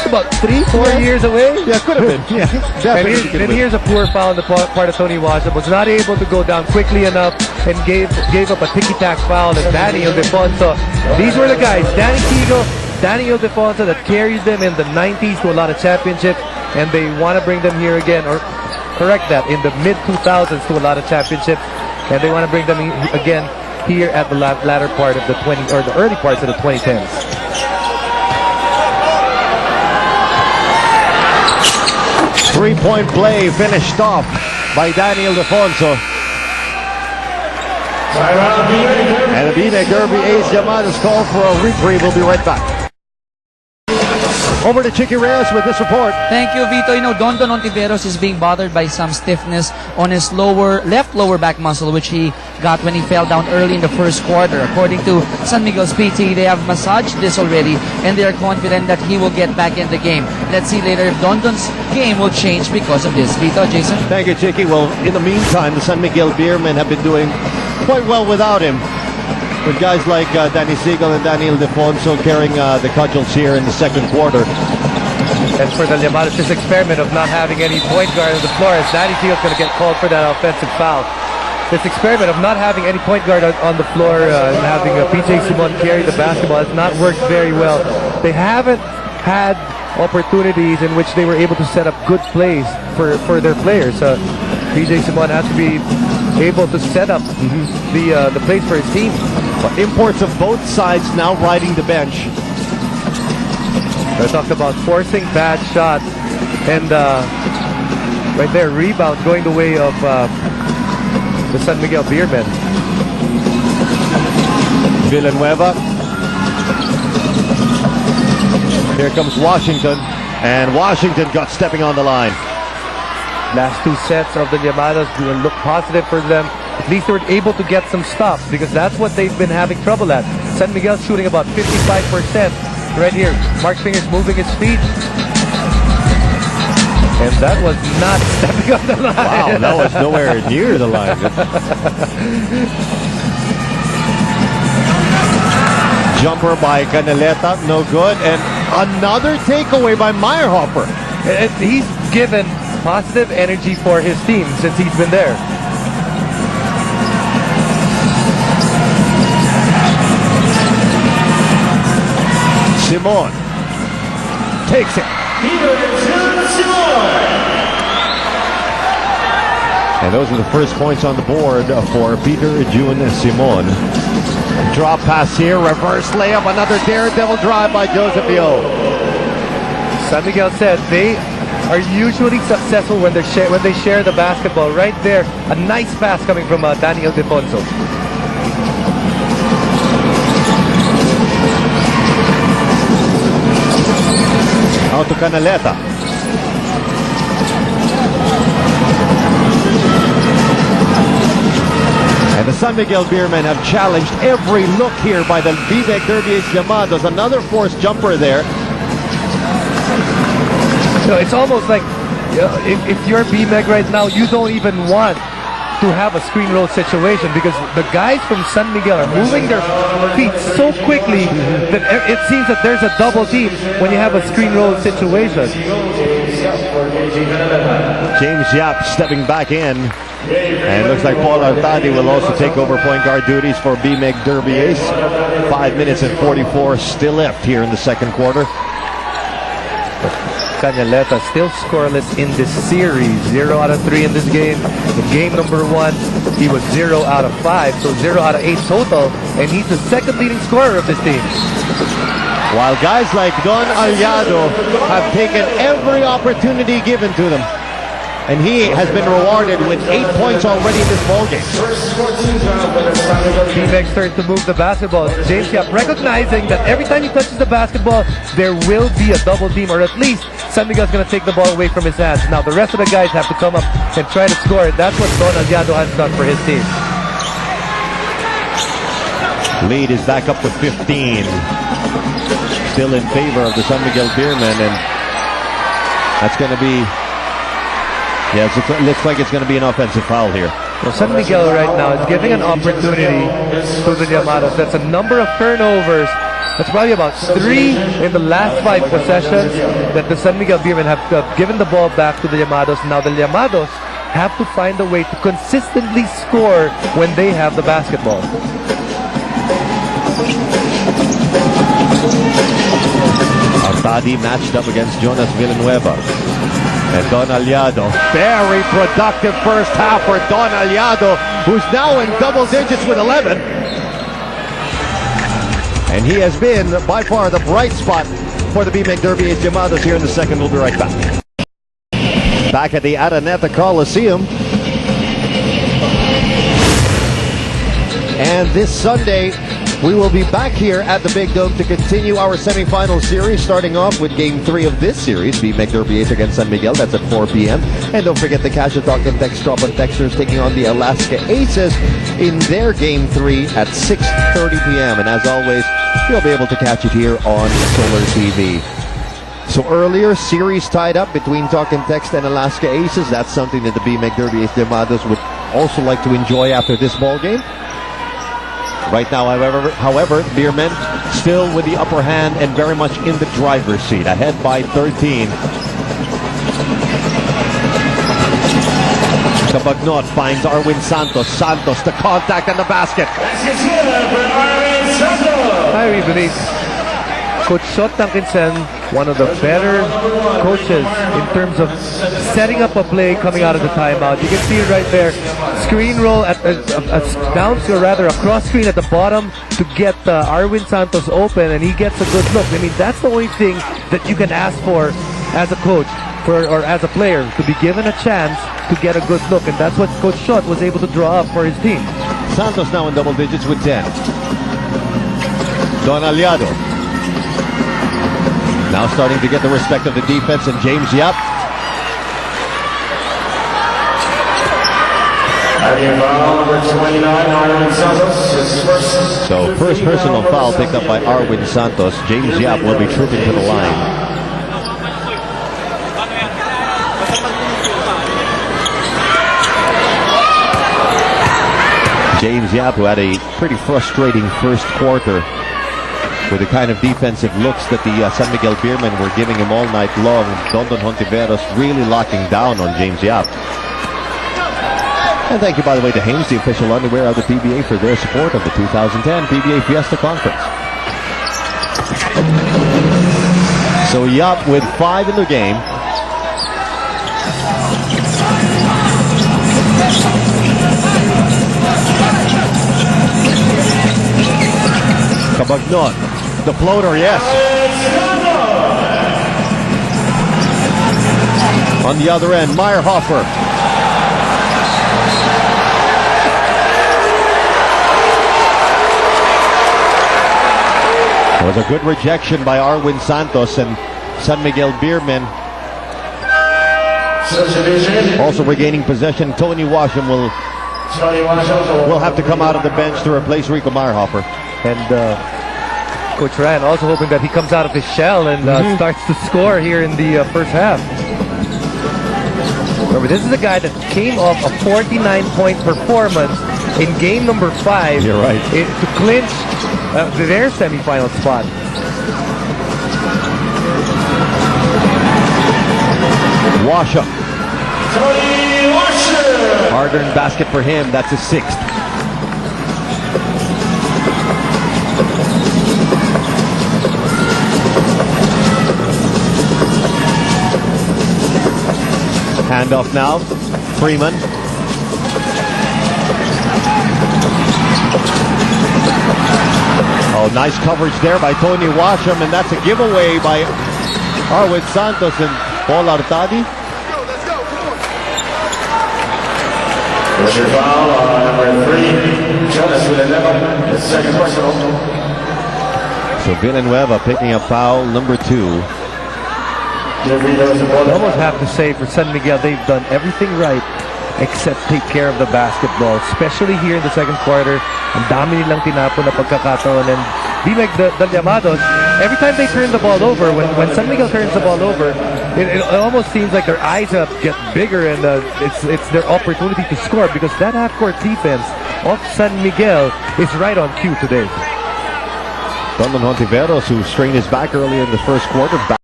about 3-4 years away. Yeah, could have been. Yeah, and here's a poor foul on the part of Tony Washington. Was not able to go down quickly enough and gave up a ticky-tack foul. And Danny Ildefonso, these were the guys, Danny Tigo, Danny Ildefonso, that carried them in the 90s to a lot of championships, and they want to bring them here again, or correct that, in the mid-2000s to a lot of championships, and they want to bring them again here at the latter part of the the early parts of the 2010s. Three-point play finished off by Danny Ildefonso. And the BMEG Derby Ace Llamadas call for a reprieve. We'll be right back. Over to Chicky Reyes with this report. Thank you, Vito. You know, Dondon Ontiveros is being bothered by some stiffness on his left lower back muscle, which he got when he fell down early in the first quarter. According to San Miguel's PT, they have massaged this already, and they are confident that he will get back in the game. Let's see later if Dondon's game will change because of this. Vito, Jason? Thank you, Chicky. Well, in the meantime, the San Miguel Beermen have been doing quite well without him, with guys like Danny Siegel and Danny Ildefonso carrying the cudgels here in the second quarter. As for the Llamadas, this experiment of not having any point guard on the floor, as Danny Siegel's going to get called for that offensive foul. This experiment of not having any point guard on the floor and having PJ Simon carry the basketball has not worked very well. They haven't had opportunities in which they were able to set up good plays for their players. PJ Simon has to be able to set up the plays for his team. Imports of both sides now riding the bench. I talked about forcing bad shots, and right there, rebound going the way of the San Miguel Beermen. Villanueva. Here comes Washington, and Washington got stepping on the line. Last two sets of the Llamadas look positive for them. At least they were able to get some stops, because that's what they've been having trouble at. San Miguel shooting about 55%. Right here, Mark Fingers moving his feet. And that was not stepping on the line. Wow, that was nowhere near the line. Jumper by Canaleta, no good. And another takeaway by Meyerhofer. He's given positive energy for his team since he's been there. Simon takes it. And those are the first points on the board for Peter June Simon. Drop pass here, reverse layup, another daredevil drive by Joseph Yo. San Miguel said they are usually successful when they share the basketball. Right there, a nice pass coming from Daniel Ildefonso. Out to Canaleta. And the San Miguel Beermen have challenged every look here by the BMEG Derby Ace Llamadas. Another forced jumper there. So it's almost like if you're BMEG right now, you don't even want to have a screen roll situation, because the guys from San Miguel are moving their feet so quickly that it seems that there's a double team when you have a screen roll situation. James Yap stepping back in, and it looks like Paul Artadi will also take over point guard duties for BMEG Derby Ace. 5 minutes and 44 still left here in the second quarter. Canaleta still scoreless in this series. 0 out of 3 in this game. In game number 1, he was 0 out of 5, so 0 out of 8 total, and he's the second leading scorer of this team. While guys like Don Aliado have taken every opportunity given to them, and he has been rewarded with 8 points already in this ballgame. BMEG starting to move the basketball. James Yap recognizing that every time he touches the basketball, there will be a double team, or at least San Miguel's going to take the ball away from his hands. Now the rest of the guys have to come up and try to score it. That's what Don Aliado has done for his team. Lead is back up to 15. Still in favor of the San Miguel Beermen, and that's going to be... Yes, it looks like it's going to be an offensive foul here. Well, San Miguel right now is giving an opportunity to the Llamadas. That's a number of turnovers That's probably about 3 in the last 5 possessions that the San Miguel Beermen have given the ball back to the Llamados. Now the Llamados have to find a way to consistently score when they have the basketball. Artadi matched up against Jonas Villanueva. And Don Aliado, very productive first half for Don Aliado, who's now in double digits with 11. And he has been by far the bright spot for the BMX Derby Ace Llamados here in the second. We'll be right back. Back at the Araneta Coliseum. And this Sunday, we will be back here at the Big Dome to continue our semifinal series, starting off with Game 3 of this series, BMX Derby Ace against San Miguel. That's at 4 p.m. And don't forget the Cash Talk and Text Drop on Texters taking on the Alaska Aces in their Game 3 at 6:30 p.m. And as always, you'll be able to catch it here on Solar TV. So earlier, series tied up between Talk and Text and Alaska Aces. That's something that the BMX Derby Ace Llamados would also like to enjoy after this ball game. Right now, however, Beermen still with the upper hand and very much in the driver's seat, ahead by 13. Cabagnot finds Arwin Santos. Santos, the contact and the basket. Hi, Beneath. Coach Shot Tankinsen, one of the better coaches in terms of setting up a play coming out of the timeout. You can see it right there. Screen roll at a cross screen at the bottom to get Arwin Santos open, and he gets a good look. I mean, that's the only thing that you can ask for as a coach or as a player, to be given a chance to get a good look, and that's what Coach Shot was able to draw up for his team. Santos now in double digits with 10. Don Aliado now starting to get the respect of the defense, and James Yap. So first personal foul picked up by Arwin Santos. James Yap will be trooping to the line. James Yap, who had a pretty frustrating first quarter with the kind of defensive looks that the San Miguel Beermen were giving him all night long. Dondon Hontiveros really locking down on James Yap. And thank you, by the way, to Hanes, the official underwear of the PBA, for their support of the 2010 PBA Fiesta Conference. So Yap with 5 in the game. Cabagnot, the floater, yes. On the other end, Meyerhofer. It was a good rejection by Arwin Santos, and San Miguel Beermen also regaining possession. Tony Washam will have to come out of the bench to replace Rico Meyerhofer. And Coach Ryan also hoping that he comes out of his shell and starts to score here in the first half. Remember, this is a guy that came off a 49-point performance in game number 5. You're right. To clinch their semifinal spot. Washa. Hard-earned basket for him. That's his 6th. Handoff now. Freeman. Oh, nice coverage there by Tony Washam, and that's a giveaway by Arwin Santos and Paul Artadi. What's your foul on number 3? Jonas Villanueva, his second personal. So Villanueva picking up foul number 2. I almost have to say, for San Miguel, they've done everything right except take care of the basketball, especially here in the second quarter. Ang dami nilang tinapon na pagkakataon, and the Llamados, every time they turn the ball over, when San Miguel turns the ball over, it almost seems like their eyes get bigger, and it's their opportunity to score, because that half-court defense of San Miguel is right on cue today. Dondon Hontiveros, who strained his back earlier in the first quarter, back